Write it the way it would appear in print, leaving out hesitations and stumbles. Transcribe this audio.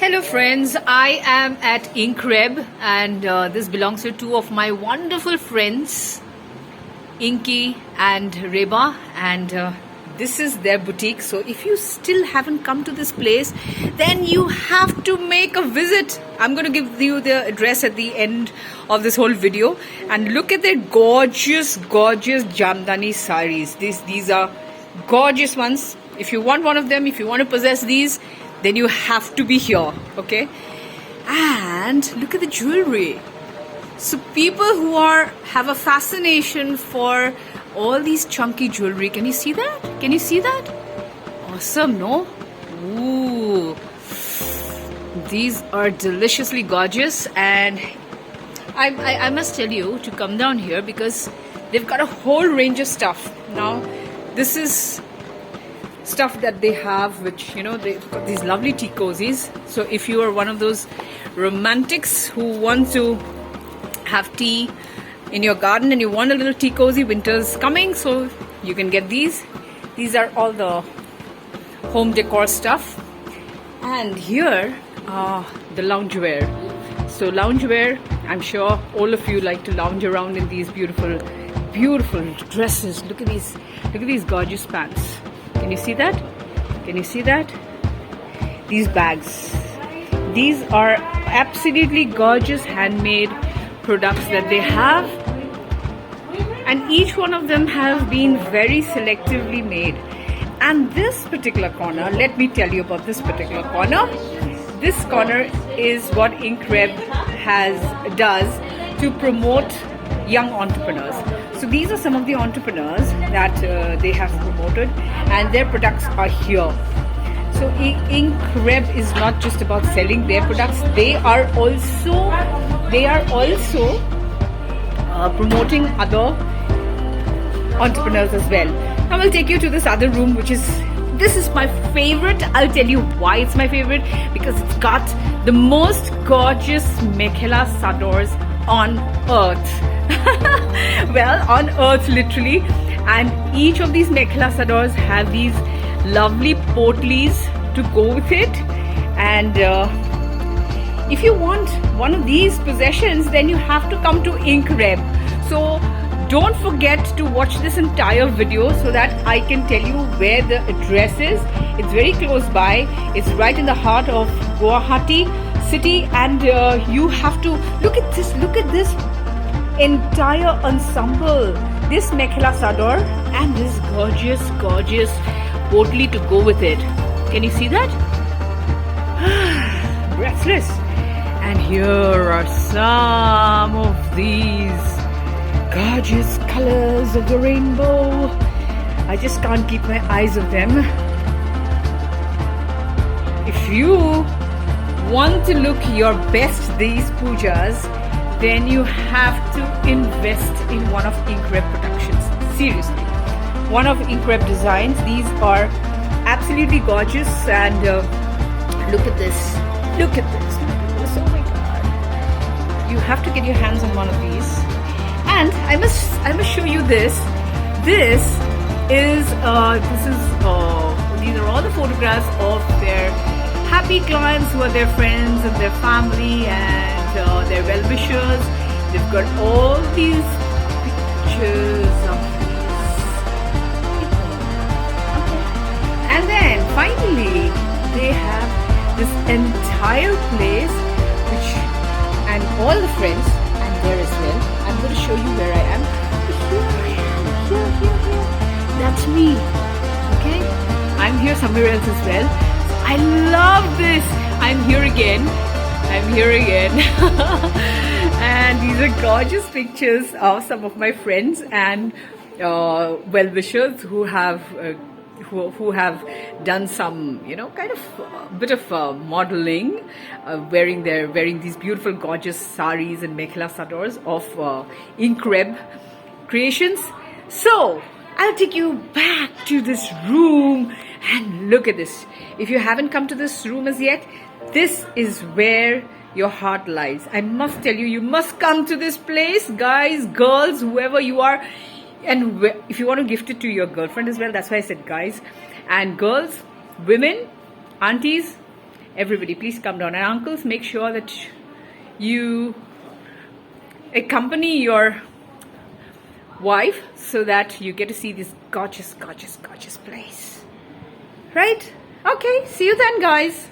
Hello friends, I am at Inkreb and this belongs to two of my wonderful friends, Inky and Reba, and this is their boutique. So if you still haven't come to this place, then you have to make a visit. I'm going to give you the address at the end of this whole video, and look at their gorgeous Jamdani saris. These are gorgeous ones. If you want one of them, if you want to possess these, then you have to be here, okay? And look at the jewelry. So people who have a fascination for all these chunky jewelry, can you see that? Can you see that? Awesome, no? Ooh, these are deliciously gorgeous, and I must tell you to come down here because they've got a whole range of stuff. Now, this is stuff that they have, which, you know, they've got these lovely tea cozies. So if you are one of those romantics who want to have tea in your garden and you want a little tea cozy, winter's coming, so you can get these. These are all the home decor stuff. And here are the loungewear. So loungewear, I'm sure all of you like to lounge around in these beautiful dresses. Look at these gorgeous pants. Can you see that? Can you see that? These bags. These are absolutely gorgeous handmade products that they have. And each one of them has been very selectively made. And this particular corner, let me tell you about this particular corner. This corner is what Inkreb does to promote young entrepreneurs. So these are some of the entrepreneurs that they have promoted, and their products are here. So Inkreb is not just about selling their products; they are also promoting other entrepreneurs as well. Now I'll take you to this other room, this is my favorite. I'll tell you why it's my favorite, because it's got the most gorgeous mekhela sadors on earth. Well, on earth literally. And each of these mekhela sadors have these lovely potlies to go with it. And if you want one of these possessions, then you have to come to Inkreb. So don't forget to watch this entire video so that I can tell you where the address is. It's very close by. It's right in the heart of Guwahati city, and you have to look at this entire ensemble, this mekhela sador and this gorgeous potli to go with it. Can you see that? Breathless. And here are some of these gorgeous colors of the rainbow. I just can't keep my eyes off them. If you want to look your best these pujas, then you have to invest in one of Inkreb productions. Seriously, one of Inkreb designs. These are absolutely gorgeous, and look at this. Oh my god, you have to get your hands on one of these. And I must show you this. These are all the photographs of their happy clients who are their friends and their family and their well-wishers. They've got all these pictures of people. And then finally they have this entire place, and all the friends, and there as well. I'm going to show you where I am. Here. That's me. Okay? I'm here somewhere else as well. I love this. I'm here again. And these are gorgeous pictures of some of my friends and well-wishers who have done some, you know, kind of bit of modeling, wearing these beautiful gorgeous saris and mekhela sadors of Inkreb creations. So I'll take you back to this room and look at this. If you haven't come to this room as yet, this is where your heart lies. I must tell you, you must come to this place, guys, girls, whoever you are. And if you want to gift it to your girlfriend as well, that's why I said guys and girls, women, aunties, Everybody, please come down. And uncles, make sure that you accompany your wife so that you get to see this gorgeous, gorgeous, gorgeous place. Right? Okay, see you then, guys.